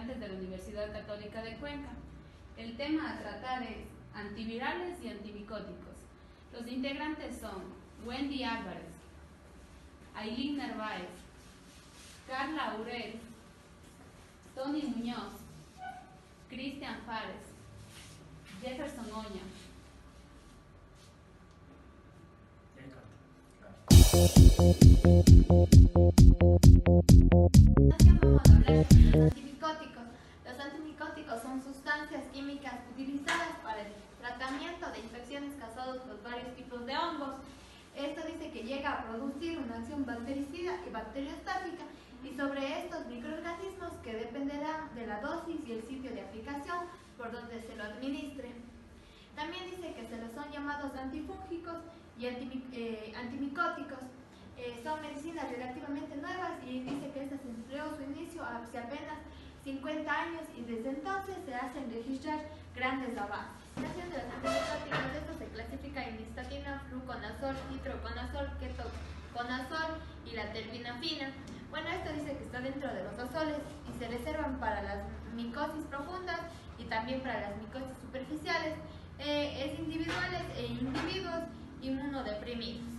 estudiantes de la Universidad Católica de Cuenca. El tema a tratar es antivirales y antimicóticos. Los integrantes son Wendy Álvarez, Ailín Narváez, Carla Aurel, Tony Muñoz, Cristian Fares, Jefferson Oña. Vamos a hablar sobre los antimicóticos. Los antimicóticos son sustancias químicas utilizadas para el tratamiento de infecciones causadas por varios tipos de hongos. Esto dice que llega a producir una acción bactericida y bacteriostática y sobre estos microorganismos que dependerá de la dosis y el sitio de aplicación por donde se lo administre. También dice que se los son llamados antifúngicos y antimicóticos. Son medicinas relativamente nuevas y dice que esta se empleó su inicio hace apenas 50 años y desde entonces se hacen registrar grandes avances. La acción de los antimicóticos, esto se clasifica en nistatina, fluconazol, itraconazol, ketoconazol y la terpinafina. Bueno, esto dice que está dentro de los azoles y se reservan para las micosis profundas y también para las micosis superficiales. Es individuales e individuos inmunodeprimidos.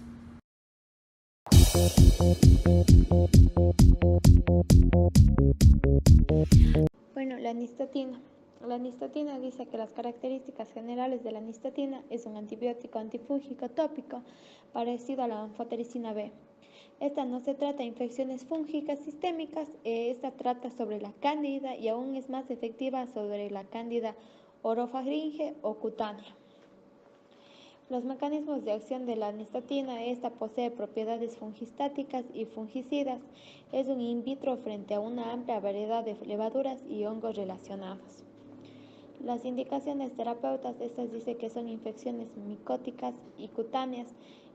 Bueno, la nistatina. La nistatina dice que las características generales de la nistatina es un antibiótico antifúngico tópico parecido a la anfotericina B. Esta no se trata de infecciones fúngicas sistémicas, esta trata sobre la cándida y aún es más efectiva sobre la cándida orofaringe o cutánea. Los mecanismos de acción de la nistatina. Esta posee propiedades fungistáticas y fungicidas. Es un in vitro frente a una amplia variedad de levaduras y hongos relacionados. Las indicaciones terapeutas, estas dice que son infecciones micóticas y cutáneas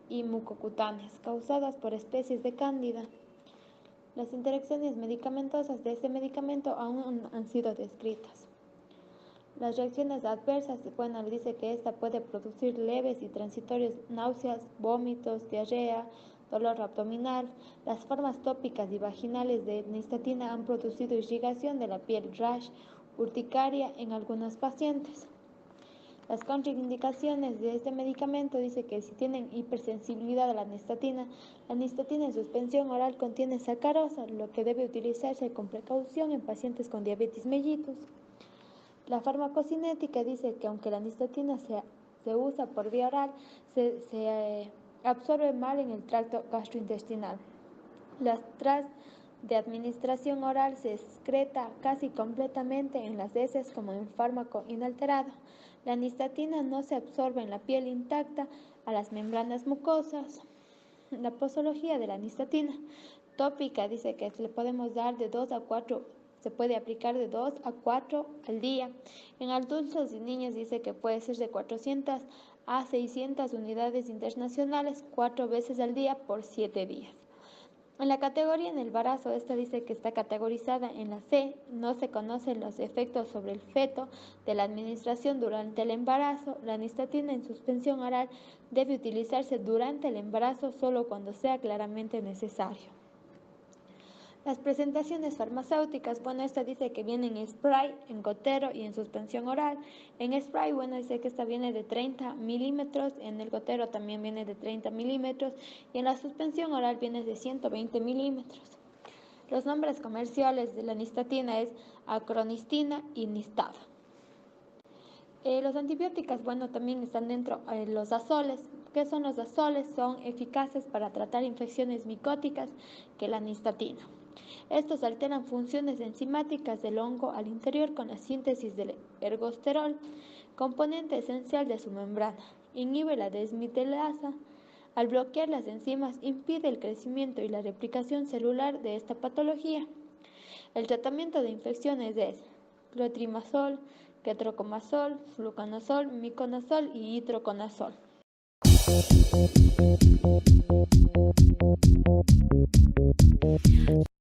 y mucocutáneas causadas por especies de cándida. Las interacciones medicamentosas de este medicamento aún han sido descritas. Las reacciones adversas, bueno, dice que esta puede producir leves y transitorios náuseas, vómitos, diarrea, dolor abdominal. Las formas tópicas y vaginales de nistatina han producido irrigación de la piel, rash, urticaria en algunos pacientes. Las contraindicaciones de este medicamento dice que si tienen hipersensibilidad a la nistatina en suspensión oral contiene sacarosa, lo que debe utilizarse con precaución en pacientes con diabetes mellitus. La farmacocinética dice que aunque la nistatina se usa por vía oral, se absorbe mal en el tracto gastrointestinal. Tras de administración oral se excreta casi completamente en las heces como un fármaco inalterado. La nistatina no se absorbe en la piel intacta a las membranas mucosas. La posología de la nistatina tópica dice que le podemos dar de 2 a 4. Se puede aplicar de 2 a 4 al día. En adultos y niños dice que puede ser de 400 a 600 unidades internacionales 4 veces al día por 7 días. En la categoría en el embarazo, esta dice que está categorizada en la C. No se conocen los efectos sobre el feto de la administración durante el embarazo. La nistatina en suspensión oral debe utilizarse durante el embarazo solo cuando sea claramente necesario. Las presentaciones farmacéuticas, bueno, esta dice que viene en spray, en gotero y en suspensión oral. En spray, bueno, dice que esta viene de 30 milímetros, en el gotero también viene de 30 milímetros y en la suspensión oral viene de 120 milímetros. Los nombres comerciales de la nistatina es acronistina y nistada. Los antibióticos, bueno, también están dentro de los azoles. ¿Qué son los azoles? Son eficaces para tratar infecciones micóticas que la nistatina. Estos alteran funciones enzimáticas del hongo al interior con la síntesis del ergosterol, componente esencial de su membrana. Inhibe la desmitelasa. Al bloquear las enzimas, impide el crecimiento y la replicación celular de esta patología. El tratamiento de infecciones es clotrimazol, ketoconazol, fluconazol, miconazol y itraconazol.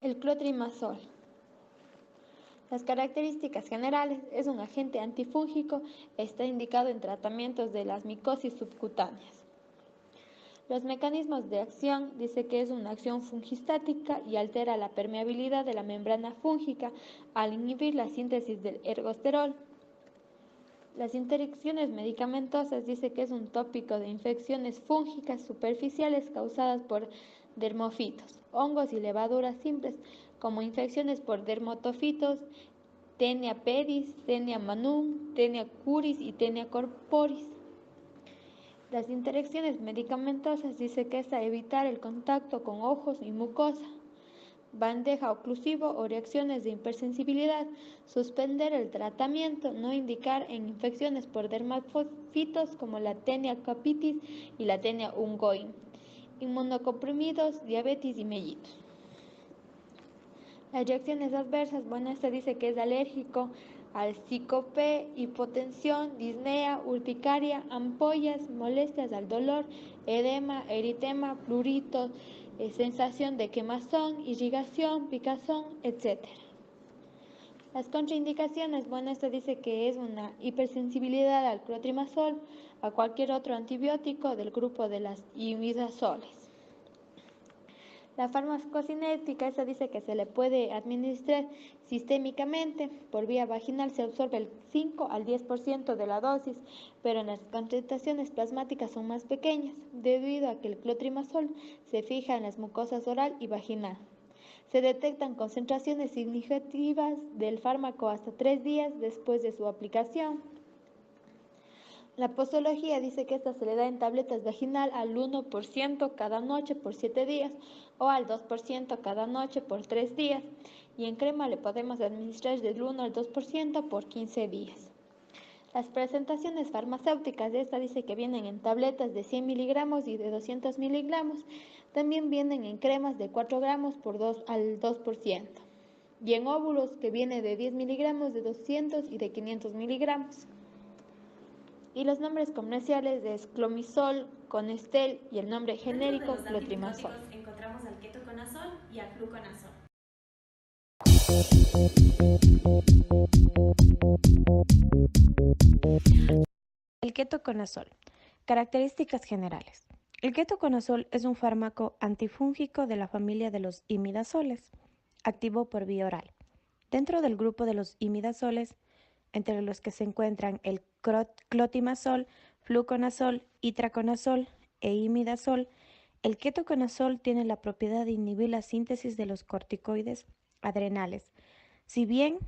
El clotrimazol. Las características generales: es un agente antifúngico, está indicado en tratamientos de las micosis subcutáneas. Los mecanismos de acción dice que es una acción fungistática y altera la permeabilidad de la membrana fúngica al inhibir la síntesis del ergosterol. Las interacciones medicamentosas dice que es un tópico de infecciones fúngicas superficiales causadas por dermofitos, hongos y levaduras simples, como infecciones por dermatofitos, Taenia pedis, Taenia manum, Taenia curis y Taenia corporis. Las interacciones medicamentosas dice que es a evitar el contacto con ojos y mucosa, bandeja oclusivo o reacciones de hipersensibilidad, suspender el tratamiento, no indicar en infecciones por dermatofitos como la Taenia capitis y la Taenia ungoin, inmunocomprimidos, diabetes y mellitus. Las reacciones adversas, bueno, esta dice que es alérgico al síncope, hipotensión, disnea, urticaria, ampollas, molestias al dolor, edema, eritema, prurito, sensación de quemazón, irrigación, picazón, etc. Las contraindicaciones, bueno, esta dice que es una hipersensibilidad al clotrimazol, a cualquier otro antibiótico del grupo de las imidazoles. La farmacocinética, esa dice que se le puede administrar sistémicamente, por vía vaginal se absorbe el 5 al 10% de la dosis, pero en las concentraciones plasmáticas son más pequeñas, debido a que el clotrimazol se fija en las mucosas oral y vaginal. Se detectan concentraciones significativas del fármaco hasta 3 días después de su aplicación. La posología dice que esta se le da en tabletas vaginal al 1% cada noche por 7 días o al 2% cada noche por 3 días, y en crema le podemos administrar del 1 al 2% por 15 días. Las presentaciones farmacéuticas de esta dice que vienen en tabletas de 100 miligramos y de 200 miligramos, también vienen en cremas de 4 gramos por 2 al 2%, y en óvulos que viene de 10 miligramos, de 200 y de 500 miligramos. Y los nombres comerciales es Clomisol, Conestel y el nombre genérico Clotrimazol. Dentro de los antibióticos encontramos al ketoconazol y al fluconazol. El ketoconazol. Características generales. El ketoconazol es un fármaco antifúngico de la familia de los imidazoles, activo por vía oral. Dentro del grupo de los imidazoles, entre los que se encuentran el clotimazol, fluconazol, itraconazol e imidazol, el ketoconazol tiene la propiedad de inhibir la síntesis de los corticoides adrenales, si bien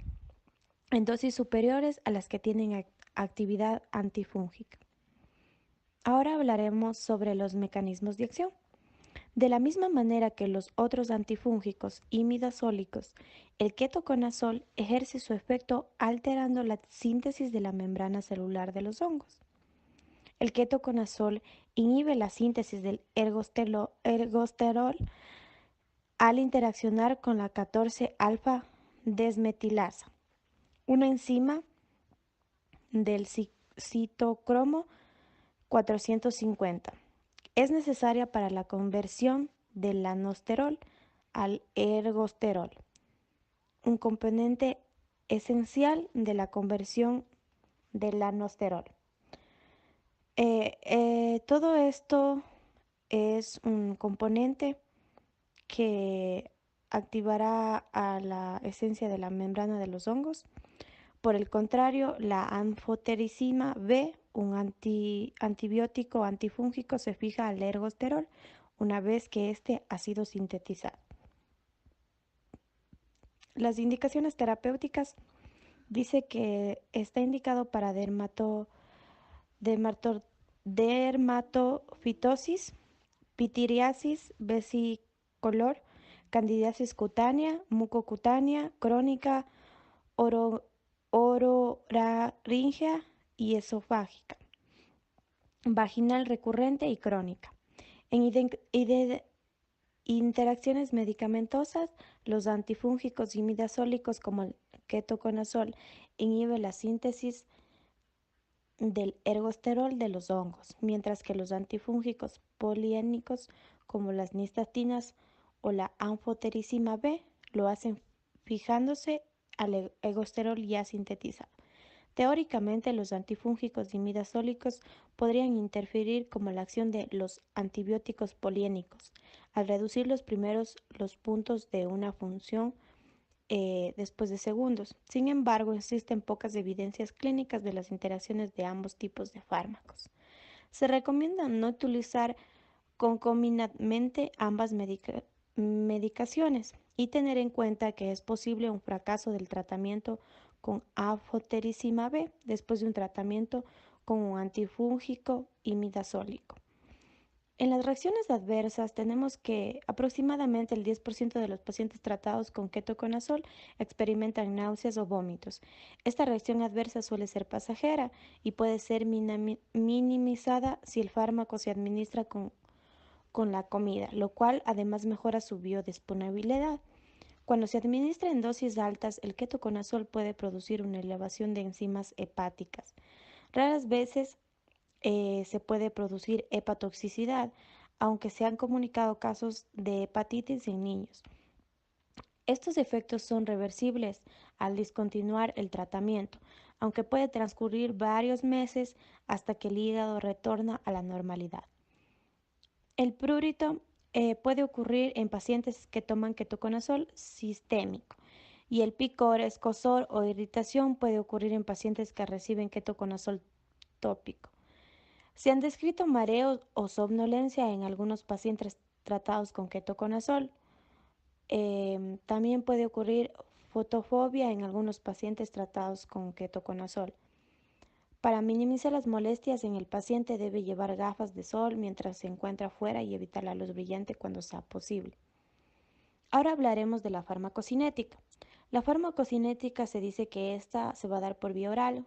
en dosis superiores a las que tienen actividad antifúngica. Ahora hablaremos sobre los mecanismos de acción. De la misma manera que los otros antifúngicos imidazólicos, el ketoconazol ejerce su efecto alterando la síntesis de la membrana celular de los hongos. El ketoconazol inhibe la síntesis del ergosterol al interaccionar con la 14-alfa desmetilasa, una enzima del citocromo 450. Es necesaria para la conversión del lanosterol al ergosterol, un componente esencial de la conversión del lanosterol. Todo esto es un componente que activará a la esencia de la membrana de los hongos. Por el contrario, la anfotericina B, un antibiótico antifúngico, se fija al ergosterol una vez que éste ha sido sintetizado. Las indicaciones terapéuticas dice que está indicado para dermatofitosis, pitiriasis, vesicolor, candidiasis cutánea, mucocutánea, crónica, orofaringia y esofágica, vaginal recurrente y crónica. En interacciones medicamentosas, los antifúngicos imidazólicos como el ketoconazol inhiben la síntesis del ergosterol de los hongos, mientras que los antifúngicos poliénicos como las nistatinas o la anfotericina B lo hacen fijándose al ergosterol ya sintetizado. Teóricamente, los antifúngicos imidazólicos podrían interferir como la acción de los antibióticos poliénicos, al reducir los puntos de una función después de segundos. Sin embargo, existen pocas evidencias clínicas de las interacciones de ambos tipos de fármacos. Se recomienda no utilizar concomitantemente ambas medicaciones y tener en cuenta que es posible un fracaso del tratamiento con anfotericina B después de un tratamiento con un antifúngico imidazólico. En las reacciones adversas tenemos que aproximadamente el 10% de los pacientes tratados con ketoconazol experimentan náuseas o vómitos. Esta reacción adversa suele ser pasajera y puede ser minimizada si el fármaco se administra con la comida, lo cual además mejora su biodisponibilidad. Cuando se administra en dosis altas, el ketoconazol puede producir una elevación de enzimas hepáticas. Raras veces se puede producir hepatotoxicidad, aunque se han comunicado casos de hepatitis en niños. Estos efectos son reversibles al discontinuar el tratamiento, aunque puede transcurrir varios meses hasta que el hígado retorna a la normalidad. El prurito puede ocurrir en pacientes que toman ketoconazol sistémico y el picor, escozor o irritación puede ocurrir en pacientes que reciben ketoconazol tópico. Se han descrito mareos o somnolencia en algunos pacientes tratados con ketoconazol. También puede ocurrir fotofobia en algunos pacientes tratados con ketoconazol. Para minimizar las molestias en el paciente debe llevar gafas de sol mientras se encuentra afuera y evitar la luz brillante cuando sea posible. Ahora hablaremos de la farmacocinética. La farmacocinética se dice que esta se va a dar por vía oral.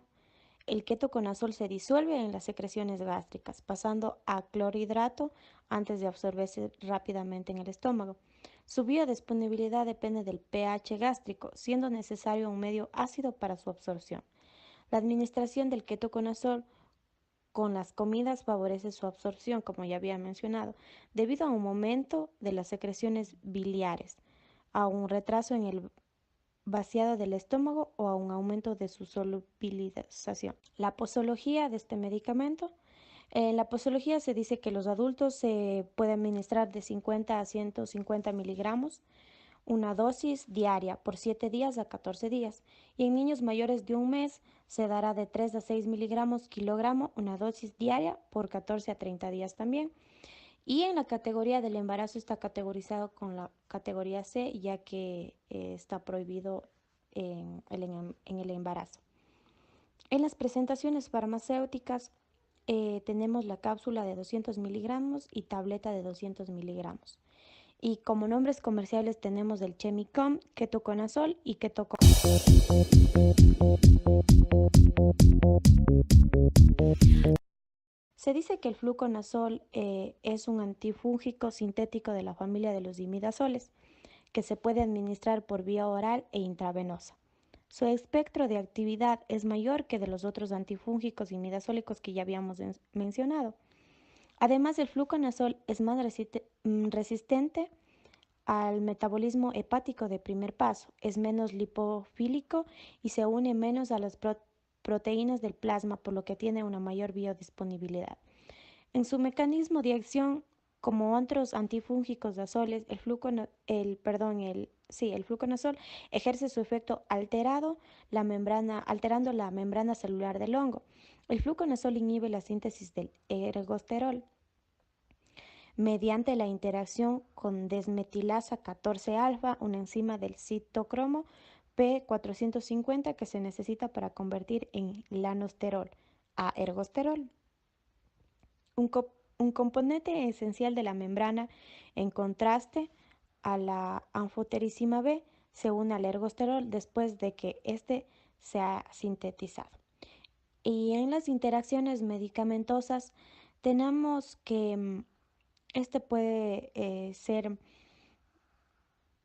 El ketoconazol se disuelve en las secreciones gástricas, pasando a clorhidrato antes de absorberse rápidamente en el estómago. Su biodisponibilidad depende del pH gástrico, siendo necesario un medio ácido para su absorción. La administración del ketoconazol con las comidas favorece su absorción, como ya había mencionado, debido a un aumento de las secreciones biliares, a un retraso en el vaciado del estómago o a un aumento de su solubilización. La posología de este medicamento. En la posología se dice que los adultos se puede administrar de 50 a 150 miligramos, una dosis diaria por 7 días a 14 días, y en niños mayores de un mes se dará de 3 a 6 miligramos kilogramo, una dosis diaria por 14 a 30 días también. Y en la categoría del embarazo está categorizado con la categoría C, ya que está prohibido en el embarazo. En las presentaciones farmacéuticas tenemos la cápsula de 200 miligramos y tableta de 200 miligramos. Y como nombres comerciales tenemos el Chemicom, ketoconazol y ketoconazol. Se dice que el fluconazol es un antifúngico sintético de la familia de los imidazoles, que se puede administrar por vía oral e intravenosa. Su espectro de actividad es mayor que de los otros antifúngicos imidazólicos que ya habíamos mencionado. Además, el fluconazol es más resistente al metabolismo hepático de primer paso, es menos lipofílico y se une menos a las proteínas del plasma, por lo que tiene una mayor biodisponibilidad. En su mecanismo de acción, como otros antifúngicos azoles, el fluconazol ejerce su efecto alterando la membrana celular del hongo. El fluconazol inhibe la síntesis del ergosterol mediante la interacción con desmetilasa 14-alfa, una enzima del citocromo P450 que se necesita para convertir en lanosterol a ergosterol. Un componente esencial de la membrana, en contraste a la anfotericina B, se une al ergosterol después de que éste se ha sintetizado. Y en las interacciones medicamentosas tenemos que este puede ser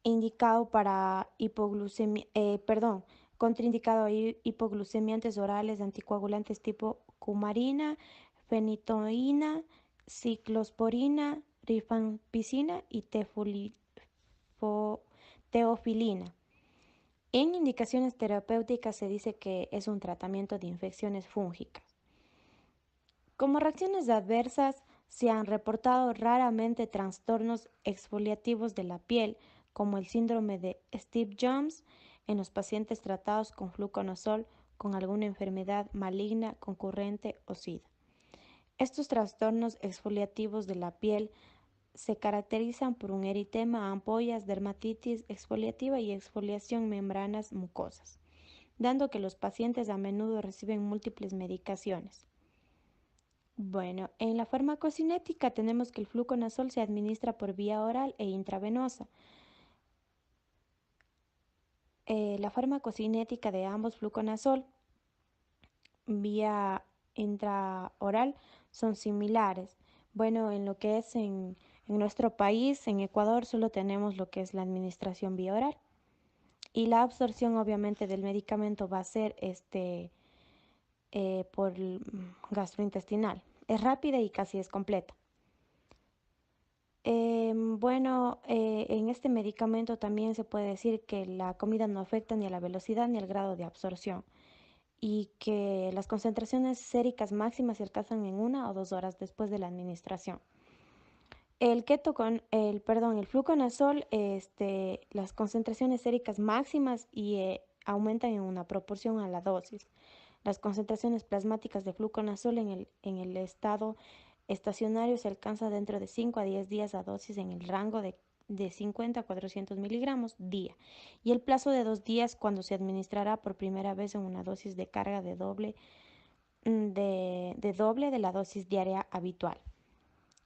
indicado para contraindicado a hipoglucemiantes orales, anticoagulantes tipo cumarina, fenitoína, ciclosporina, rifampicina y teofilina. En indicaciones terapéuticas se dice que es un tratamiento de infecciones fúngicas. Como reacciones adversas, se han reportado raramente trastornos exfoliativos de la piel, como el síndrome de Stevens en los pacientes tratados con fluconazol con alguna enfermedad maligna concurrente o SIDA. Estos trastornos exfoliativos de la piel se caracterizan por un eritema, ampollas, dermatitis exfoliativa y exfoliación membranas mucosas, dando que los pacientes a menudo reciben múltiples medicaciones. Bueno, en la farmacocinética tenemos que el fluconazol se administra por vía oral e intravenosa. La farmacocinética de ambos fluconazol vía intraoral son similares. Bueno, en lo que es en nuestro país, en Ecuador, solo tenemos lo que es la administración vía oral. Y la absorción, obviamente, del medicamento va a ser por gastrointestinal. Es rápida y casi es completa. En este medicamento también se puede decir que la comida no afecta ni a la velocidad ni al grado de absorción y que las concentraciones séricas máximas se alcanzan en 1 o 2 horas después de la administración. El fluconazol, las concentraciones séricas máximas aumentan en una proporción a la dosis. Las concentraciones plasmáticas de fluconazol en el estado estacionario se alcanza dentro de 5 a 10 días a dosis en el rango de 50 a 400 miligramos día y el plazo de 2 días cuando se administrará por primera vez en una dosis de carga de doble de la dosis diaria habitual.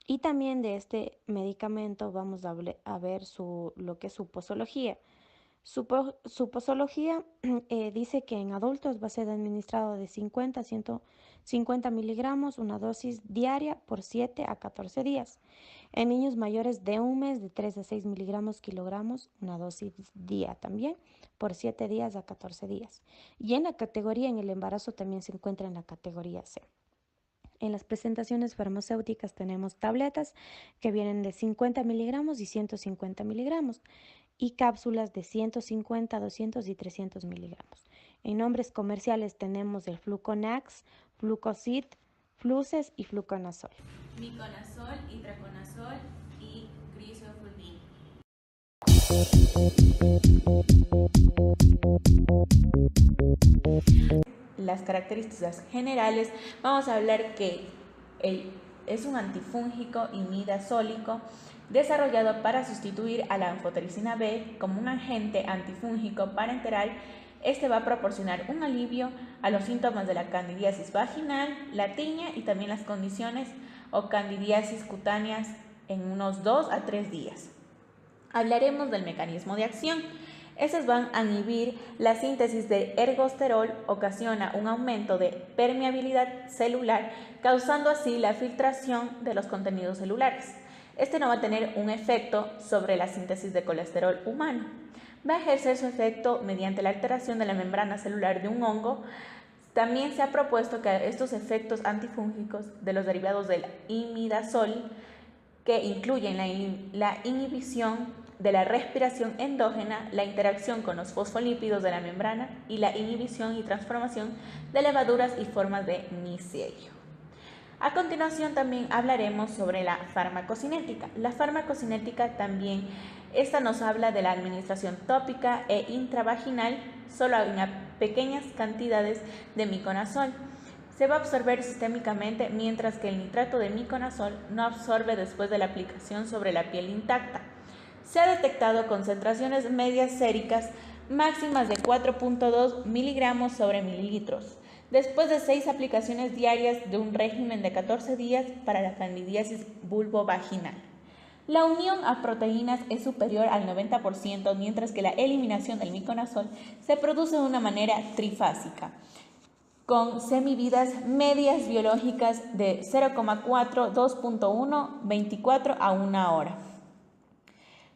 Y también de este medicamento vamos a ver lo que es su posología. Su posología dice que en adultos va a ser administrado de 50 a 150 miligramos, una dosis diaria por 7 a 14 días. En niños mayores de un mes, de 3 a 6 miligramos kilogramos, una dosis día también, por 7 días a 14 días. Y en el embarazo también se encuentra en la categoría C. En las presentaciones farmacéuticas tenemos tabletas que vienen de 50 miligramos y 150 miligramos y cápsulas de 150, 200 y 300 miligramos. En nombres comerciales tenemos el Fluconax, Flucocid, Fluces y Fluconazol. Miconazol, itraconazol y crisofulvin. Las características generales, vamos a hablar que es un antifúngico imidazólico desarrollado para sustituir a la anfotericina B como un agente antifúngico parenteral. Este va a proporcionar un alivio a los síntomas de la candidiasis vaginal, la tiña y también las condiciones o candidiasis cutáneas en unos 2 a 3 días. Hablaremos del mecanismo de acción. Estos van a inhibir la síntesis de ergosterol, ocasiona un aumento de permeabilidad celular, causando así la filtración de los contenidos celulares. Este no va a tener un efecto sobre la síntesis de colesterol humano. Va a ejercer su efecto mediante la alteración de la membrana celular de un hongo. También se ha propuesto que estos efectos antifúngicos de los derivados del imidazol, que incluyen la inhibición de la respiración endógena, la interacción con los fosfolípidos de la membrana y la inhibición y transformación de levaduras y formas de micelio. A continuación también hablaremos sobre la farmacocinética. La farmacocinética también, esta nos habla de la administración tópica e intravaginal solo en pequeñas cantidades de miconazol. Se va a absorber sistémicamente, mientras que el nitrato de miconazol no absorbe después de la aplicación sobre la piel intacta. Se ha detectado concentraciones medias séricas máximas de 4.2 miligramos sobre mililitros, después de 6 aplicaciones diarias de un régimen de 14 días para la candidiasis vulvovaginal. La unión a proteínas es superior al 90%, mientras que la eliminación del miconazol se produce de una manera trifásica, con semividas medias biológicas de 0,4, 2.1, 24 a 1 hora,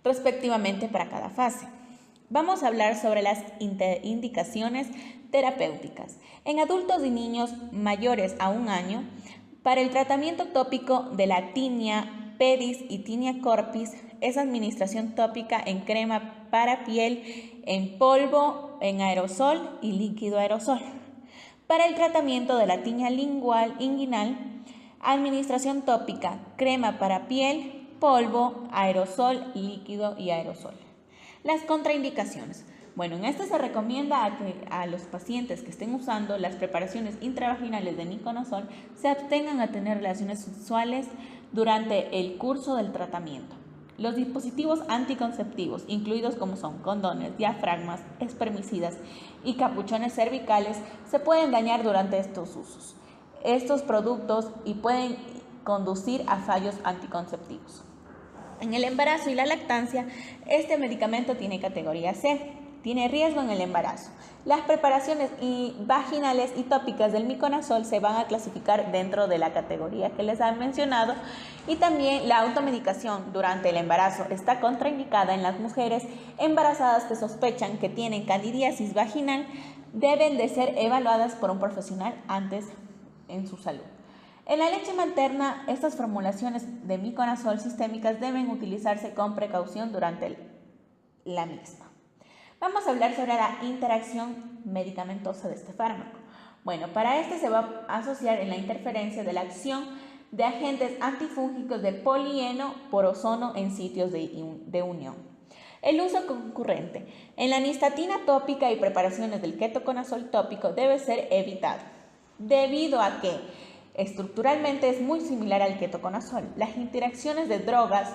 respectivamente para cada fase. Vamos a hablar sobre las indicaciones terapéuticas. En adultos y niños mayores a 1 año, para el tratamiento tópico de la tinea pedis y tinea corpis, es administración tópica en crema para piel, en polvo, en aerosol y líquido aerosol. Para el tratamiento de la tiña lingual inguinal, administración tópica, crema para piel, polvo, aerosol, líquido y aerosol. Las contraindicaciones. Bueno, en esta se recomienda a los pacientes que estén usando las preparaciones intravaginales de miconazol se abstengan a tener relaciones sexuales durante el curso del tratamiento. Los dispositivos anticonceptivos, incluidos como son condones, diafragmas, espermicidas y capuchones cervicales, se pueden dañar durante estos usos. Estos productos pueden conducir a fallos anticonceptivos. En el embarazo y la lactancia, este medicamento tiene categoría C. Tiene riesgo en el embarazo. Las preparaciones vaginales y tópicas del miconazol se van a clasificar dentro de la categoría que les he mencionado, y también la automedicación durante el embarazo está contraindicada en las mujeres embarazadas que sospechan que tienen candidiasis vaginal. Deben de ser evaluadas por un profesional antes en su salud. En la leche materna, estas formulaciones de miconazol sistémicas deben utilizarse con precaución durante la misma. Vamos a hablar sobre la interacción medicamentosa de este fármaco. Bueno, para este se va a asociar en la interferencia de la acción de agentes antifúngicos de polieno por ozono en sitios de unión. El uso concurrente. En la nistatina tópica y preparaciones del ketoconazol tópico debe ser evitado, debido a que estructuralmente es muy similar al ketoconazol. Las interacciones de drogas,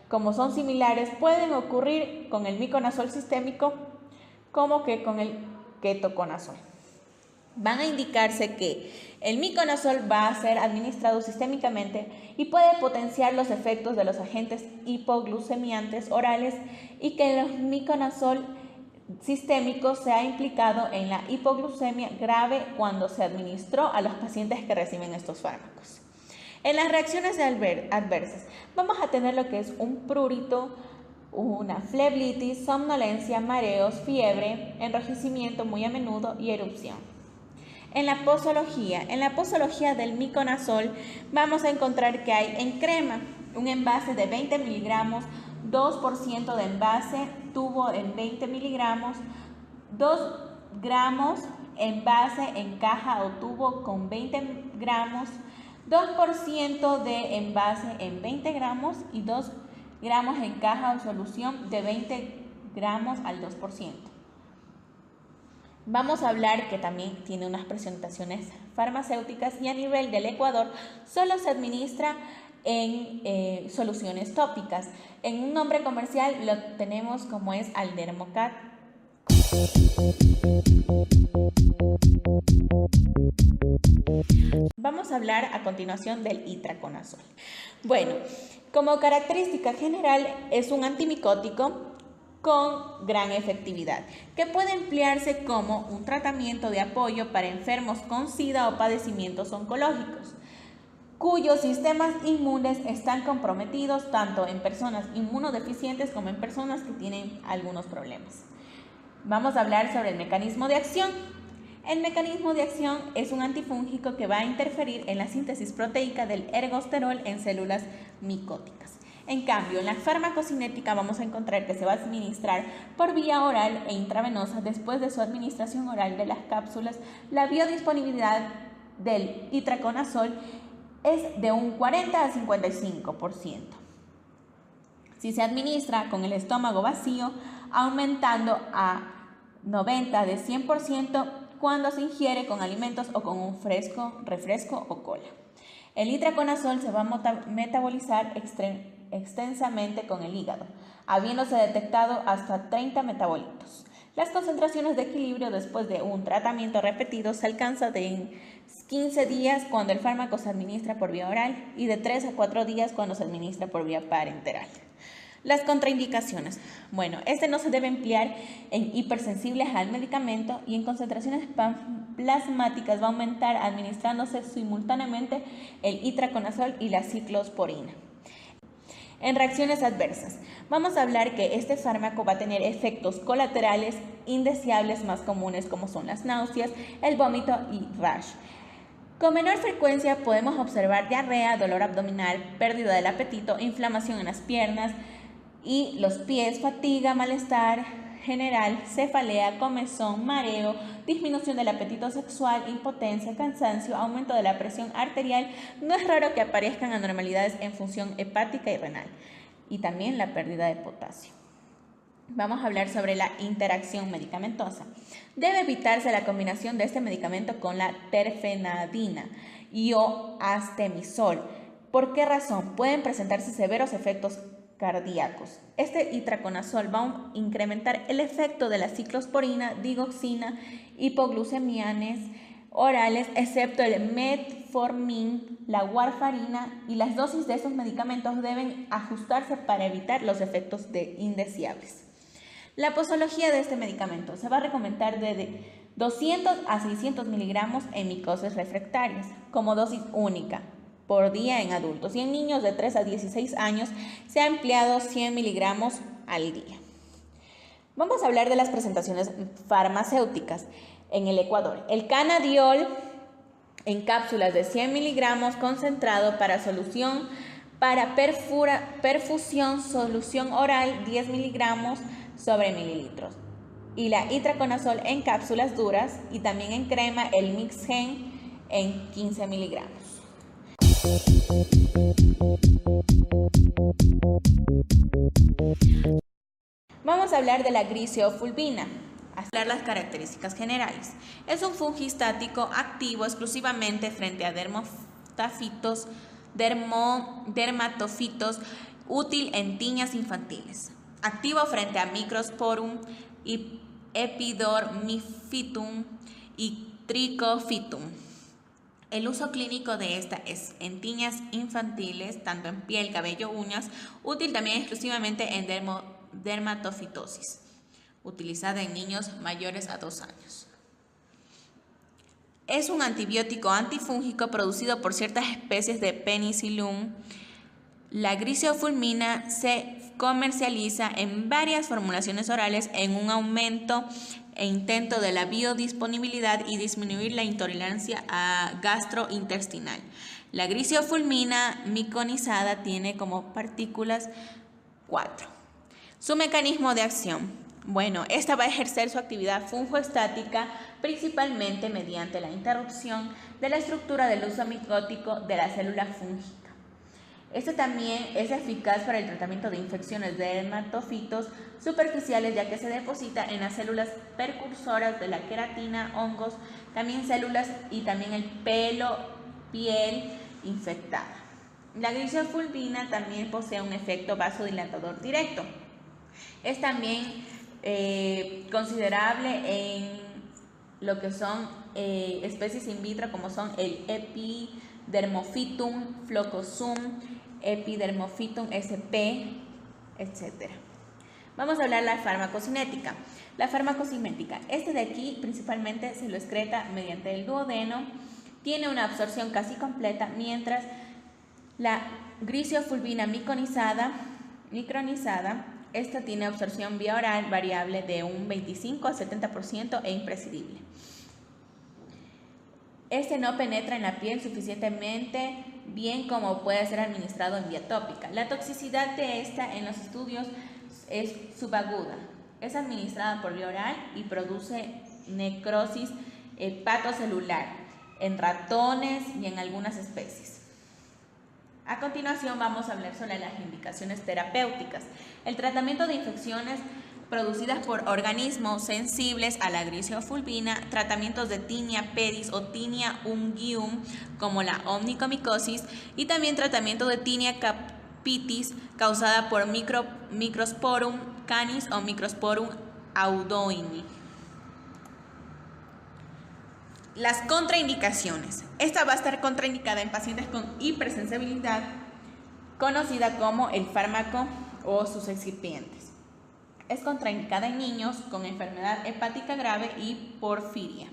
como son similares, pueden ocurrir con el miconazol sistémico como que con el ketoconazol. Van a indicarse que el miconazol va a ser administrado sistémicamente y puede potenciar los efectos de los agentes hipoglucemiantes orales, y que el miconazol sistémico se ha implicado en la hipoglucemia grave cuando se administró a los pacientes que reciben estos fármacos. En las reacciones adversas vamos a tener lo que es un prurito, una flebitis, somnolencia, mareos, fiebre, enrojecimiento muy a menudo y erupción. En la posología del miconazol vamos a encontrar que hay en crema un envase de 20 miligramos, 2% de envase, tubo en 20 miligramos, 2 gramos envase en caja o tubo con 20 gramos, 2% de envase en 20 gramos y 2 gramos en caja o solución de 20 gramos al 2%. Vamos a hablar que también tiene unas presentaciones farmacéuticas, y a nivel del Ecuador solo se administra en soluciones tópicas. En un nombre comercial lo tenemos como es Aldermocat. Vamos a hablar a continuación del itraconazol. Bueno, como característica general es un antimicótico con gran efectividad, que puede emplearse como un tratamiento de apoyo para enfermos con SIDA o padecimientos oncológicos, cuyos sistemas inmunes están comprometidos tanto en personas inmunodeficientes como en personas que tienen algunos problemas. Vamos a hablar sobre el mecanismo de acción. El mecanismo de acción es un antifúngico que va a interferir en la síntesis proteica del ergosterol en células micóticas. En cambio, en la farmacocinética vamos a encontrar que se va a administrar por vía oral e intravenosa. Después de su administración oral de las cápsulas, la biodisponibilidad del itraconazol es de un 40 a 55%. Si se administra con el estómago vacío, aumentando a 90 de 100% cuando se ingiere con alimentos o con un refresco o cola. El itraconazol se va a metabolizar extensamente con el hígado, habiéndose detectado hasta 30 metabolitos. Las concentraciones de equilibrio después de un tratamiento repetido se alcanzan en 15 días cuando el fármaco se administra por vía oral y de 3 a 4 días cuando se administra por vía parenteral. Las contraindicaciones. Bueno, este no se debe emplear en hipersensibles al medicamento y en concentraciones plasmáticas va a aumentar administrándose simultáneamente el itraconazol y la ciclosporina. En reacciones adversas, vamos a hablar que este fármaco va a tener efectos colaterales indeseables más comunes como son las náuseas, el vómito y rash. Con menor frecuencia podemos observar diarrea, dolor abdominal, pérdida del apetito, inflamación en las piernas y los pies, fatiga, malestar general, cefalea, comezón, mareo, disminución del apetito sexual, impotencia, cansancio, aumento de la presión arterial. No es raro que aparezcan anormalidades en función hepática y renal, y también la pérdida de potasio. Vamos a hablar sobre la interacción medicamentosa. Debe evitarse la combinación de este medicamento con la terfenadina y o astemisol. ¿Por qué razón? Pueden presentarse severos efectos cardíacos. Este itraconazol va a incrementar el efecto de la ciclosporina, digoxina, hipoglucemianes orales, excepto el metformin, la warfarina, y las dosis de estos medicamentos deben ajustarse para evitar los efectos indeseables. La posología de este medicamento se va a recomendar de 200 a 600 miligramos en micosis refractarias como dosis única por día en adultos, y en niños de 3 a 16 años se ha empleado 100 miligramos al día. Vamos a hablar de las presentaciones farmacéuticas en el Ecuador. El canadiol en cápsulas de 100 miligramos concentrado para solución, para perfusión, solución oral 10 miligramos sobre mililitros. Y la itraconazol en cápsulas duras y también en crema, el Mixgen en 15 miligramos. Vamos a hablar de la griseofulvina. Hablar las características generales. Es un fungistático activo exclusivamente frente a dermatofitos, útil en tiñas infantiles. Activo frente a Microsporum, Epidormiphytum y Trichophytum. El uso clínico de esta es en tiñas infantiles, tanto en piel, cabello, uñas. Útil también exclusivamente en dermatofitosis. Utilizada en niños mayores a 2 años. Es un antibiótico antifúngico producido por ciertas especies de Penicillium. La griseofulvina se comercializa en varias formulaciones orales en un aumento e intento de la biodisponibilidad y disminuir la intolerancia gastrointestinal. La griseofulvina miconizada tiene como partículas 4. Su mecanismo de acción. Bueno, esta va a ejercer su actividad fungoestática principalmente mediante la interrupción de la estructura del uso micótico de la célula fúngica. Este también es eficaz para el tratamiento de infecciones de dermatofitos superficiales, ya que se deposita en las células precursoras de la queratina, hongos, también células y también el pelo, piel infectada. La griseofulvina también posee un efecto vasodilatador directo. Es también considerable en lo que son especies in vitro, como son el Epidermophytum flocosum, Epidermophytum sp, etc. Vamos a hablar de la farmacocinética. La farmacocinética, este de aquí principalmente se lo excreta mediante el duodeno, tiene una absorción casi completa, mientras la griseofulvina micronizada, esta tiene absorción vía oral variable de un 25 a 70% e imprescindible. Este no penetra en la piel suficientemente bien como puede ser administrado en vía tópica. La toxicidad de esta en los estudios es subaguda. Es administrada por vía oral y produce necrosis hepatocelular en ratones y en algunas especies. A continuación vamos a hablar sobre las indicaciones terapéuticas. El tratamiento de infecciones producidas por organismos sensibles a la griseofulvina, tratamientos de tinea pedis o tinea unguium como la onicomicosis y también tratamiento de tinea capitis causada por Microsporum canis o Microsporum audoini. Las contraindicaciones. Esta va a estar contraindicada en pacientes con hipersensibilidad, conocida como el fármaco o sus excipientes. Es contraindicada en niños con enfermedad hepática grave y porfiria.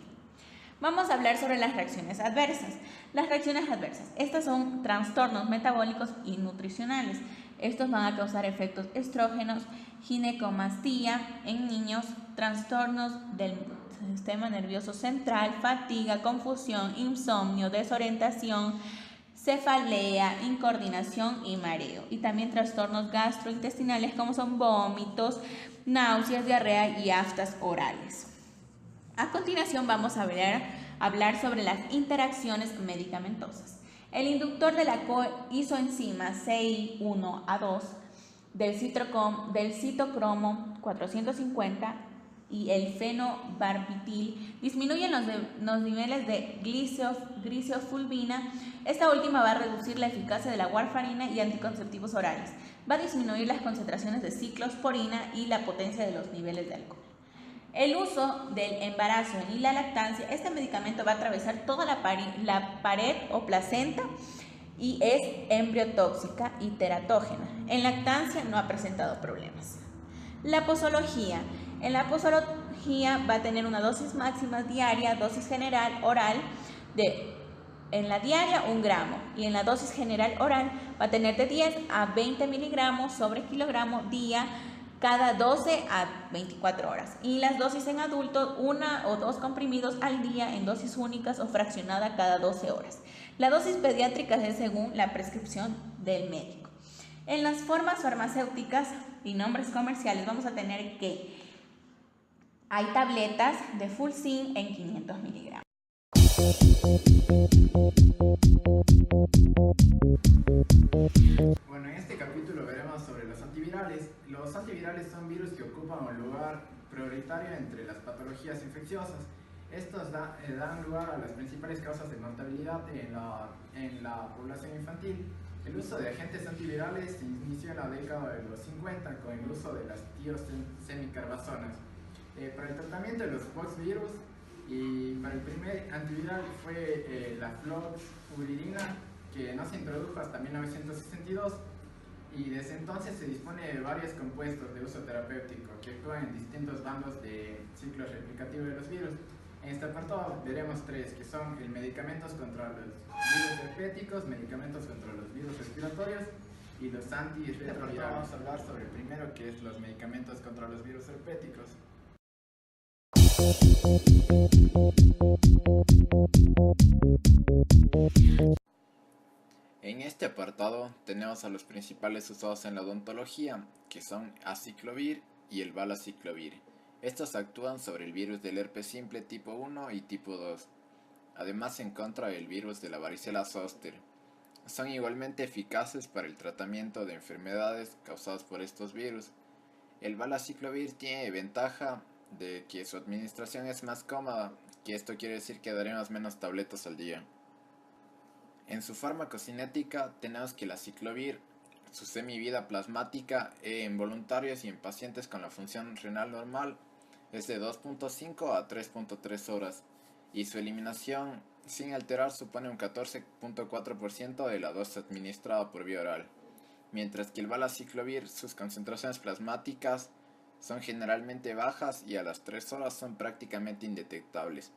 Vamos a hablar sobre las reacciones adversas. Las reacciones adversas. Estas son trastornos metabólicos y nutricionales. Estos van a causar efectos estrógenos, ginecomastía en niños, trastornos del sistema nervioso central, fatiga, confusión, insomnio, desorientación, cefalea, incoordinación y mareo. Y también trastornos gastrointestinales como son vómitos, náuseas, diarrea y aftas orales. A continuación vamos a hablar sobre las interacciones medicamentosas. El inductor de la coisoenzima CI1A2 del citocromo 450 y el fenobarbital disminuyen los niveles de glicofulvina. Esta última va a reducir la eficacia de la warfarina y anticonceptivos orales. Va a disminuir las concentraciones de ciclosporina y la potencia de los niveles de alcohol. El uso del embarazo y la lactancia, este medicamento va a atravesar toda la pared o placenta y es embriotóxica y teratógena. En lactancia no ha presentado problemas. La posología. En la posología va a tener una dosis máxima diaria, dosis general oral en la diaria 1 gramo y en la dosis general oral va a tener de 10 a 20 miligramos sobre kilogramo día cada 12 a 24 horas. Y las dosis en adultos, 1 o 2 comprimidos al día en dosis únicas o fraccionada cada 12 horas. La dosis pediátrica es según la prescripción del médico. En las formas farmacéuticas y nombres comerciales vamos a tener que hay tabletas de full zinc en 500 miligramos. Bueno, en este capítulo veremos sobre los antivirales. Los antivirales son virus que ocupan un lugar prioritario entre las patologías infecciosas. Estos dan lugar a las principales causas de mortalidad en la población infantil. El uso de agentes antivirales se inició en la década de los 50 con el uso de las tiosemicarbazonas. Para el tratamiento de los poxvirus y para el primer antiviral fue la floxuridina, que no se introdujo hasta 1962, y desde entonces se dispone de varios compuestos de uso terapéutico que actúan en distintos bandos de ciclos replicativos de los virus. En este apartado veremos 3, que son el medicamentos contra los virus herpéticos, medicamentos contra los virus respiratorios y los antirretrovirales. Vamos a hablar sobre el primero, que es los medicamentos contra los virus herpéticos. En este apartado tenemos a los principales usados en la odontología, que son aciclovir y el valaciclovir. Estos actúan sobre el virus del herpes simple tipo 1 y tipo 2, además en contra del virus de la varicela zoster. Son igualmente eficaces para el tratamiento de enfermedades causadas por estos virus. El valaciclovir tiene ventaja de que su administración es más cómoda, que esto quiere decir que daremos menos tabletas al día. En su farmacocinética tenemos que el aciclovir, su semivida plasmática en voluntarios y en pacientes con la función renal normal es de 2.5 a 3.3 horas y su eliminación sin alterar supone un 14.4% de la dosis administrada por vía oral, mientras que el valaciclovir, sus concentraciones plasmáticas son generalmente bajas y a las 3 horas son prácticamente indetectables.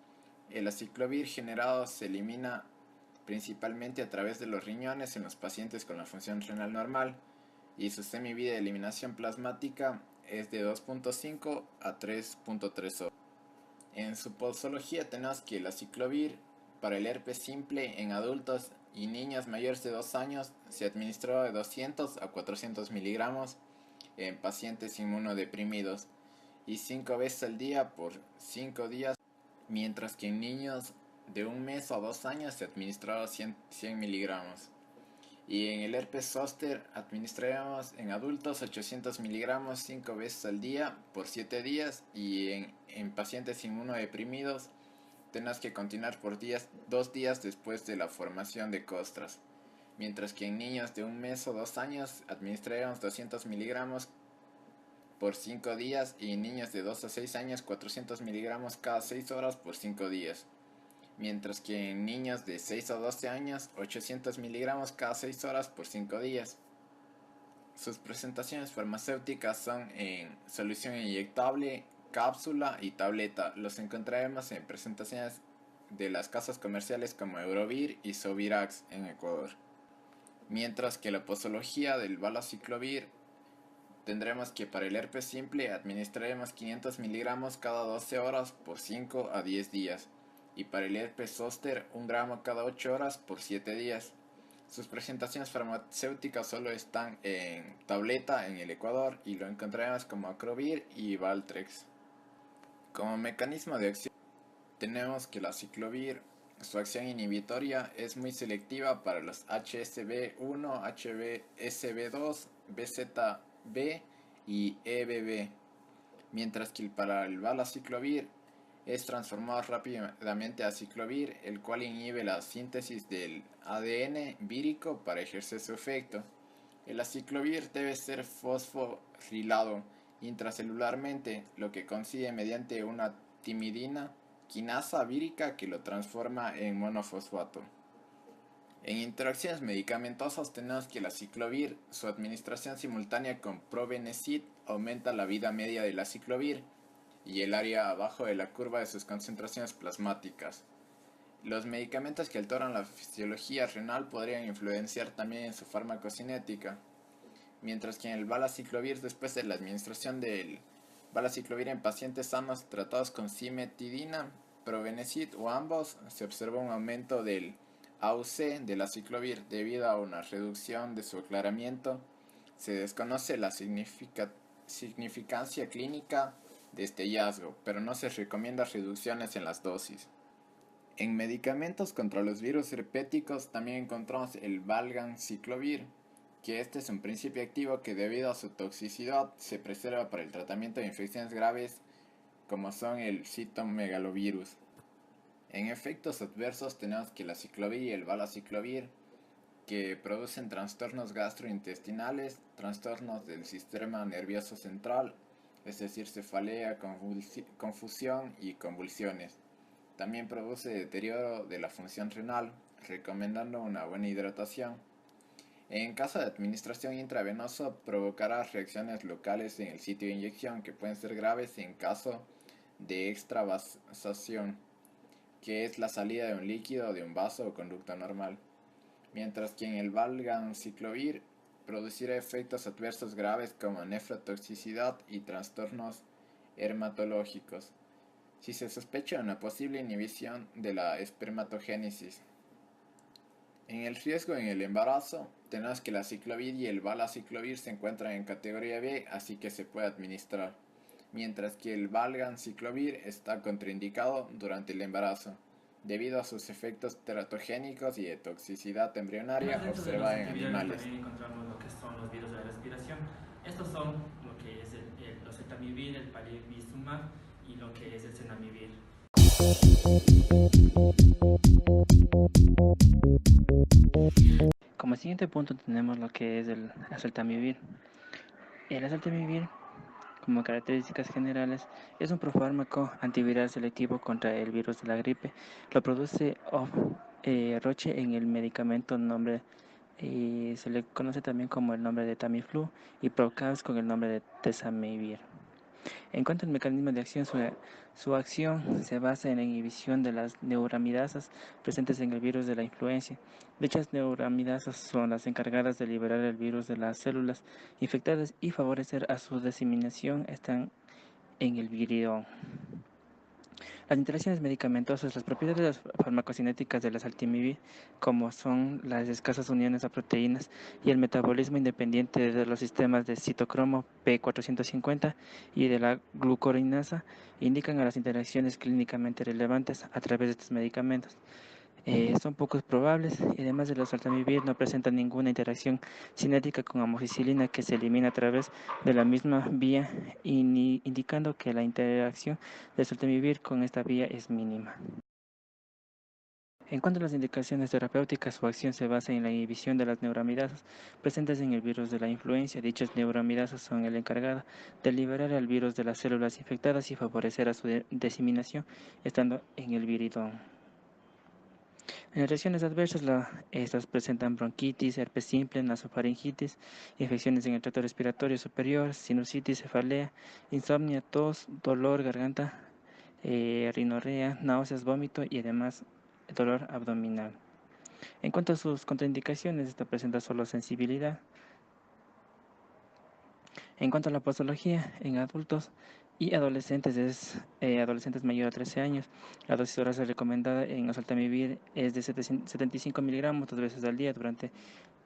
El aciclovir generado se elimina principalmente a través de los riñones en los pacientes con la función renal normal y su semivida de eliminación plasmática es de 2.5 a 3.3 horas. En su posología tenemos que el aciclovir para el herpes simple en adultos y niños mayores de 2 años se administró de 200 a 400 miligramos en pacientes inmunodeprimidos y 5 veces al día por 5 días, mientras que en niños de 1 mes a 2 años se administraba 100 miligramos. Y en el herpes zóster administramos en adultos 800 miligramos 5 veces al día por 7 días y en pacientes inmunodeprimidos tenemos que continuar por 2 días después de la formación de costras. Mientras que en niños de 1 mes o 2 años administraremos 200 miligramos por 5 días y en niños de 2 a 6 años 400 miligramos cada 6 horas por 5 días. Mientras que en niños de 6 a 12 años 800 miligramos cada 6 horas por 5 días. Sus presentaciones farmacéuticas son en solución inyectable, cápsula y tableta. Los encontraremos en presentaciones de las casas comerciales como Eurovir y Sovirax en Ecuador. Mientras que la posología del valaciclovir tendremos que para el herpes simple administraremos 500 miligramos cada 12 horas por 5 a 10 días y para el herpes zóster 1 gramo cada 8 horas por 7 días. Sus presentaciones farmacéuticas solo están en tableta en el Ecuador y lo encontraremos como Acrovir y Valtrex. Como mecanismo de acción tenemos que la aciclovir, su acción inhibitoria es muy selectiva para los HSV1, HSV2, BZB y EBB, mientras que para el valaciclovir es transformado rápidamente a ciclovir, el cual inhibe la síntesis del ADN vírico para ejercer su efecto. El aciclovir debe ser fosforilado intracelularmente, lo que consigue mediante una timidina quinasa vírica que lo transforma en monofosfato. En interacciones medicamentosas tenemos que el aciclovir, su administración simultánea con probenecid aumenta la vida media del aciclovir y el área abajo de la curva de sus concentraciones plasmáticas. Los medicamentos que alteran la fisiología renal podrían influenciar también en su farmacocinética, mientras que en el valaciclovir, después de la administración del valaciclovir en pacientes sanos tratados con cimetidina, probenecid o ambos, se observó un aumento del AUC del aciclovir debido a una reducción de su aclaramiento. Se desconoce la significancia clínica de este hallazgo, pero no se recomienda reducciones en las dosis. En medicamentos contra los virus herpéticos también encontramos el valganciclovir, que este es un principio activo que debido a su toxicidad se preserva para el tratamiento de infecciones graves como son el citomegalovirus. En efectos adversos tenemos que el aciclovir y el valaciclovir, que producen trastornos gastrointestinales, trastornos del sistema nervioso central, es decir, cefalea, confusión y convulsiones. También produce deterioro de la función renal, recomendando una buena hidratación. En caso de administración intravenosa, provocará reacciones locales en el sitio de inyección que pueden ser graves en caso de extravasación, que es la salida de un líquido de un vaso o conducto normal, mientras que en el valganciclovir producirá efectos adversos graves como nefrotoxicidad y trastornos hematológicos, si se sospecha una posible inhibición de la espermatogénesis. En el riesgo en el embarazo, tenemos que el aciclovir y el valaciclovir se encuentran en categoría B, así que se puede administrar, mientras que el valganciclovir está contraindicado durante el embarazo, debido a sus efectos teratogénicos y de toxicidad embrionaria observada en animales. También encontramos lo que son los virus de la respiración. Estos son lo que es el oseltamivir, el palivizumab y lo que es el cenamivir. Como siguiente punto tenemos lo que es el oseltamivir. El oseltamivir, como características generales, es un profármaco antiviral selectivo contra el virus de la gripe. Lo produce Roche en el medicamento nombre y se le conoce también como el nombre de Tamiflu y Procals con el nombre de Tesamivir. En cuanto al mecanismo de acción, su acción se basa en la inhibición de las neuramidasas presentes en el virus de la influenza. Dichas neuramidasas son las encargadas de liberar el virus de las células infectadas y favorecer a su diseminación. Están en el virión. Las interacciones medicamentosas, las propiedades farmacocinéticas del oseltamivir, como son las escasas uniones a proteínas y el metabolismo independiente de los sistemas de citocromo P450 y de la glucorinasa, indican a las interacciones clínicamente relevantes a través de estos medicamentos. Son pocos probables y además del oseltamivir no presenta ninguna interacción cinética con amoxicilina que se elimina a través de la misma vía, indicando que la interacción del oseltamivir con esta vía es mínima. En cuanto a las indicaciones terapéuticas, su acción se basa en la inhibición de las neuramidasas presentes en el virus de la influenza. Dichas neuramidasas son el encargado de liberar al virus de las células infectadas y favorecer a su diseminación, estando en el viridón. En las reacciones adversas, estas presentan bronquitis, herpes simple, nasofaringitis, infecciones en el tracto respiratorio superior, sinusitis, cefalea, insomnio, tos, dolor, garganta, rinorrea, náuseas, vómito y además dolor abdominal. En cuanto a sus contraindicaciones, esta presenta solo sensibilidad. En cuanto a la posología, en adultos Y adolescentes es adolescentes mayor a 13 años. La dosis oral recomendada en oseltamivir es de 75 miligramos 2 veces al día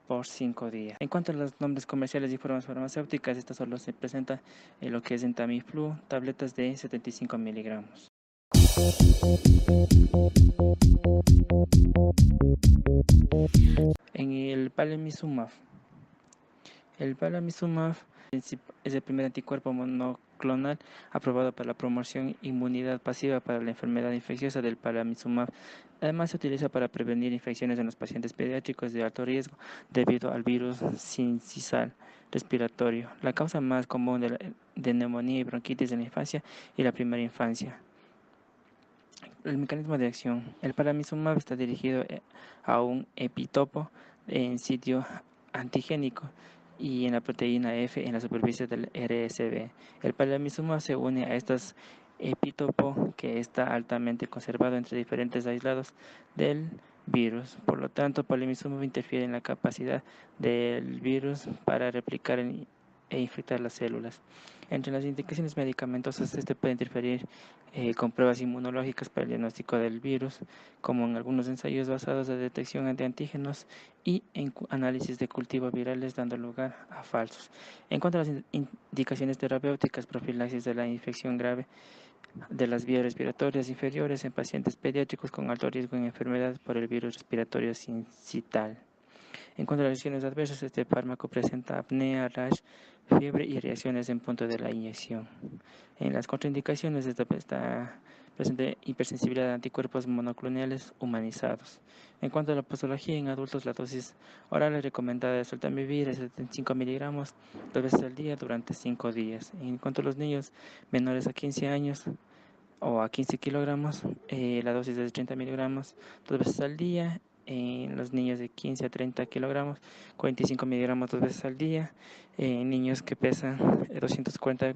por 5 días. En cuanto a los nombres comerciales y formas farmacéuticas, esta solo se presenta en lo que es en Tamiflu, tabletas de 75 miligramos. En el Palemizumab. El Palemizumab es el primer anticuerpo monoclonal aprobado para la promoción inmunidad pasiva para la enfermedad infecciosa del Palemizumab. Además, se utiliza para prevenir infecciones en los pacientes pediátricos de alto riesgo debido al virus sincicial respiratorio, la causa más común de neumonía y bronquitis en la infancia y la primera infancia. El mecanismo de acción. El Palemizumab está dirigido a un epitopo en sitio antigénico y en la proteína F en la superficie del RSV. El Palemizumab se une a estos epitopo que está altamente conservado entre diferentes aislados del virus. Por lo tanto, Palemizumab interfiere en la capacidad del virus para replicar e infectar las células. Entre las indicaciones medicamentosas, este puede interferir con pruebas inmunológicas para el diagnóstico del virus, como en algunos ensayos basados en detección de antígenos y en análisis de cultivos virales, dando lugar a falsos. En cuanto a las indicaciones terapéuticas, profilaxis de la infección grave de las vías respiratorias inferiores en pacientes pediátricos con alto riesgo en enfermedad por el virus respiratorio sincital. En cuanto a las reacciones adversas, este fármaco presenta apnea, rash, fiebre y reacciones en punto de la inyección. En las contraindicaciones está presente hipersensibilidad a anticuerpos monoclonales humanizados. En cuanto a la postología en adultos, la dosis oral recomendada de oseltamivir es 75 miligramos 2 veces al día durante 5 días. En cuanto a los niños menores a 15 años o a 15 kilogramos, la dosis es de 30 miligramos 2 veces al día. En los niños de 15 a 30 kilogramos, 45 miligramos 2 veces al día. En niños que pesan 240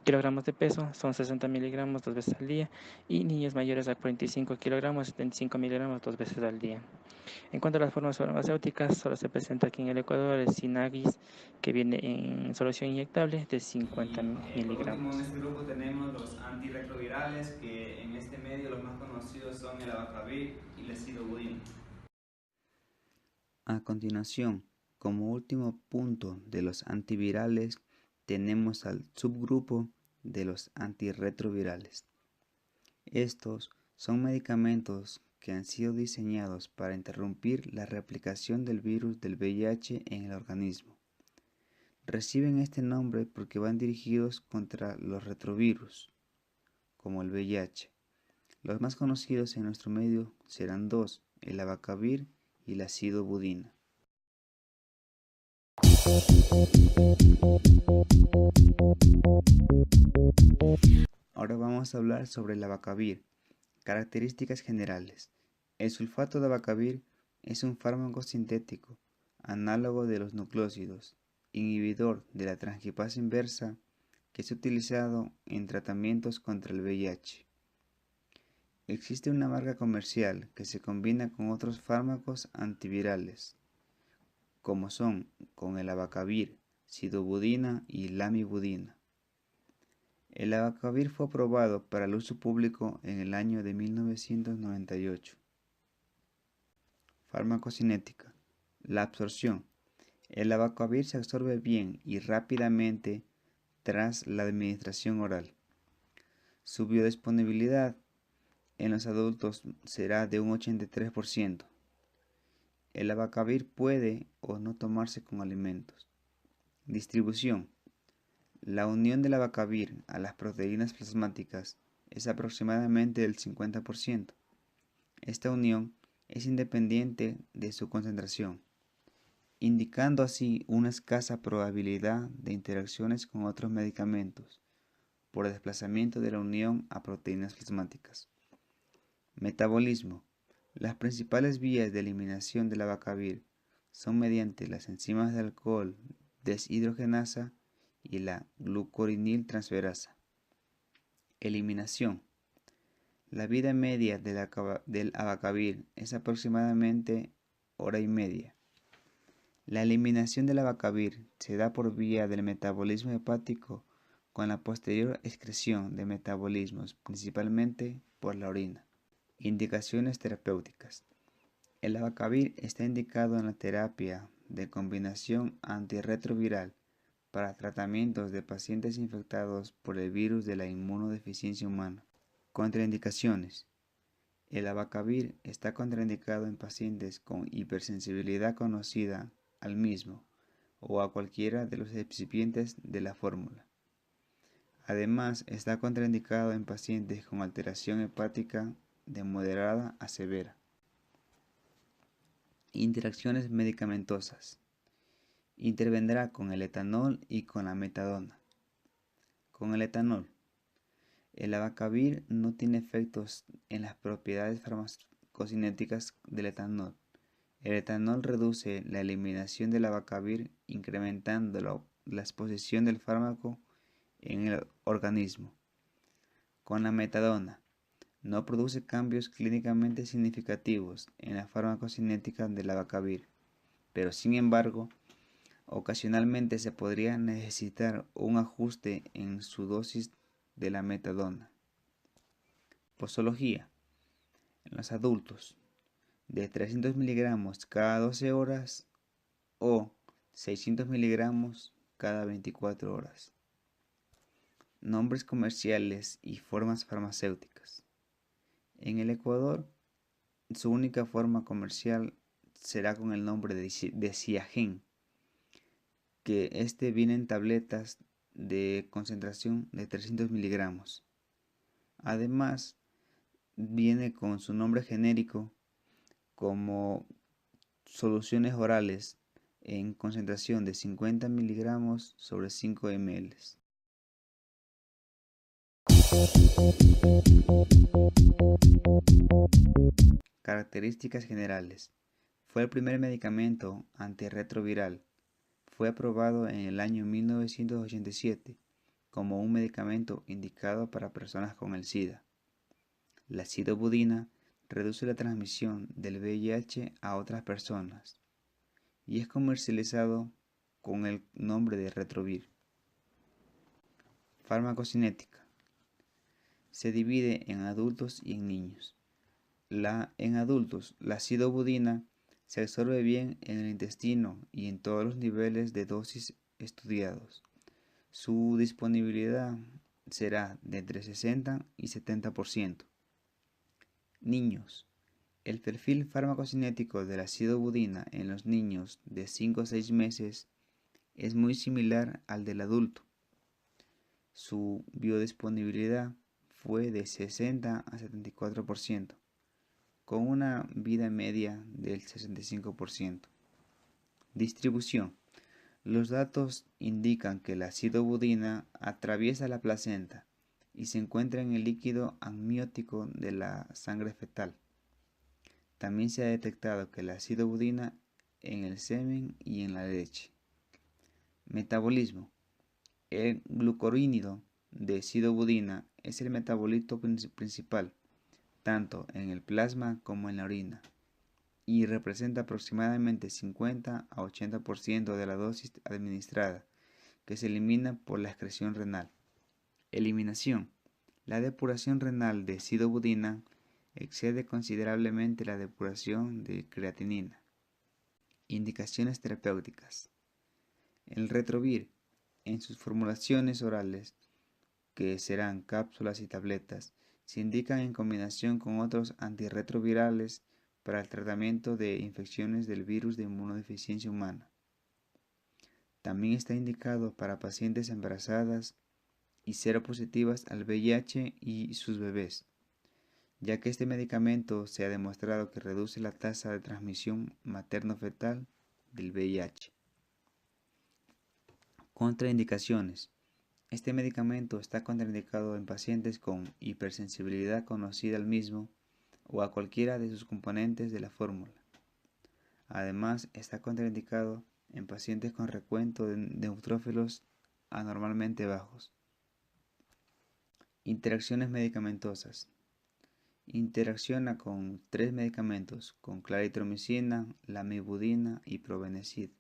kilogramos de peso, son 60 miligramos 2 veces al día. Y niños mayores a 45 kilogramos, 75 miligramos 2 veces al día. En cuanto a las formas farmacéuticas, solo se presenta aquí en el Ecuador el Synagis, que viene en solución inyectable de 50 Por último, en miligramos. este grupo tenemos los antirretrovirales, que en este medio los más conocidos son el abacavir y la acidobudina. A continuación, como último punto de los antivirales, tenemos al subgrupo de los antirretrovirales. Estos son medicamentos que han sido diseñados para interrumpir la replicación del virus del VIH en el organismo. Reciben este nombre porque van dirigidos contra los retrovirus, como el VIH. Los más conocidos en nuestro medio serán dos, el abacavir y la acidobudina. Ahora vamos a hablar sobre el abacavir. Características generales. El sulfato de abacavir es un fármaco sintético, análogo de los nucleósidos, inhibidor de la transcriptasa inversa, que es utilizado en tratamientos contra el VIH. Existe una marca comercial que se combina con otros fármacos antivirales, como son con el abacavir, acidobudina y lamivudina. El abacavir fue aprobado para el uso público en el año de 1998. Farmacocinética. La absorción. El abacavir se absorbe bien y rápidamente tras la administración oral. Su biodisponibilidad en los adultos será de un 83%. El abacavir puede o no tomarse con alimentos. Distribución. La unión del abacavir a las proteínas plasmáticas es aproximadamente del 50%. Esta unión es independiente de su concentración, indicando así una escasa probabilidad de interacciones con otros medicamentos por desplazamiento de la unión a proteínas plasmáticas. Metabolismo. Las principales vías de eliminación del abacavir son mediante las enzimas de alcohol deshidrogenasa y la glucoriniltransferasa. Eliminación. La vida media del abacavir es aproximadamente hora y media. La eliminación del abacavir se da por vía del metabolismo hepático con la posterior excreción de metabolismos, principalmente por la orina. Indicaciones terapéuticas. El abacavir está indicado en la terapia de combinación antirretroviral para tratamientos de pacientes infectados por el virus de la inmunodeficiencia humana. Contraindicaciones. El abacavir está contraindicado en pacientes con hipersensibilidad conocida al mismo o a cualquiera de los excipientes de la fórmula. Además, está contraindicado en pacientes con alteración hepática de moderada a severa. Interacciones medicamentosas. Intervendrá con el etanol y con la metadona. Con el etanol. El abacavir no tiene efectos en las propiedades farmacocinéticas del etanol. El etanol reduce la eliminación del abacavir, incrementando la exposición del fármaco en el organismo. Con la metadona, no produce cambios clínicamente significativos en la farmacocinética del abacavir, pero sin embargo, ocasionalmente se podría necesitar un ajuste en su dosis de la metadona. Posología. En los adultos, de 300 miligramos cada 12 horas o 600 miligramos cada 24 horas. Nombres comerciales y formas farmacéuticas. En el Ecuador, su única forma comercial será con el nombre de Ciagen, que viene en tabletas de concentración de 300 miligramos. Además, viene con su nombre genérico como soluciones orales en concentración de 50 miligramos sobre 5 ml. Características generales. Fue el primer medicamento antirretroviral. Fue aprobado en el año 1987 como un medicamento indicado para personas con el SIDA. La sidobudina reduce la transmisión del VIH a otras personas y es comercializado con el nombre de Retrovir. Farmacocinética. Se divide en adultos y en niños. En adultos, la sidobudina se absorbe bien en el intestino y en todos los niveles de dosis estudiados. Su disponibilidad será de entre 60 y 70%. Niños. El perfil farmacocinético de la sidobudina en los niños de 5 a 6 meses es muy similar al del adulto. Su biodisponibilidad fue de 60 a 74%, con una vida media del 65%. Distribución. Los datos indican que la sidobudina atraviesa la placenta y se encuentra en el líquido amniótico de la sangre fetal. También se ha detectado que la sidobudina en el semen y en la leche. Metabolismo. El glucurínido de sidobudina es el metabolito principal, tanto en el plasma como en la orina, y representa aproximadamente 50 a 80% de la dosis administrada, que se elimina por la excreción renal. Eliminación. La depuración renal de sidobudina excede considerablemente la depuración de creatinina. Indicaciones terapéuticas. El Retrovir, en sus formulaciones orales, que serán cápsulas y tabletas, se indican en combinación con otros antirretrovirales para el tratamiento de infecciones del virus de inmunodeficiencia humana. También está indicado para pacientes embarazadas y seropositivas al VIH y sus bebés, ya que este medicamento se ha demostrado que reduce la tasa de transmisión materno-fetal del VIH. Contraindicaciones. Este medicamento está contraindicado en pacientes con hipersensibilidad conocida al mismo o a cualquiera de sus componentes de la fórmula. Además, está contraindicado en pacientes con recuento de neutrófilos anormalmente bajos. Interacciones medicamentosas. Interacciona con 3 medicamentos, con claritromicina, lamivudina y probenecid.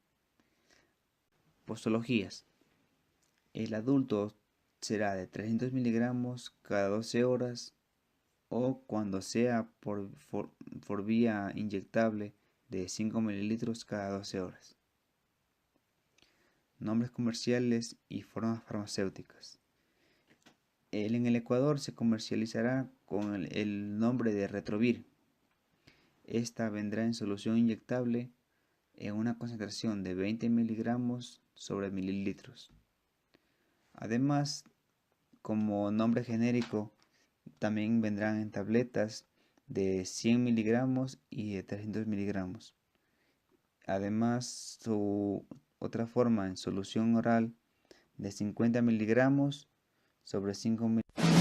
Posologías. El adulto será de 300 miligramos cada 12 horas o cuando sea por vía inyectable de 5 mililitros cada 12 horas. Nombres comerciales y formas farmacéuticas. En el Ecuador se comercializará con el nombre de Retrovir. Esta vendrá en solución inyectable en una concentración de 20 miligramos sobre mililitros. Además, como nombre genérico, también vendrán en tabletas de 100 miligramos y de 300 miligramos. Además, su otra forma en solución oral de 50 miligramos sobre 5 mililitros.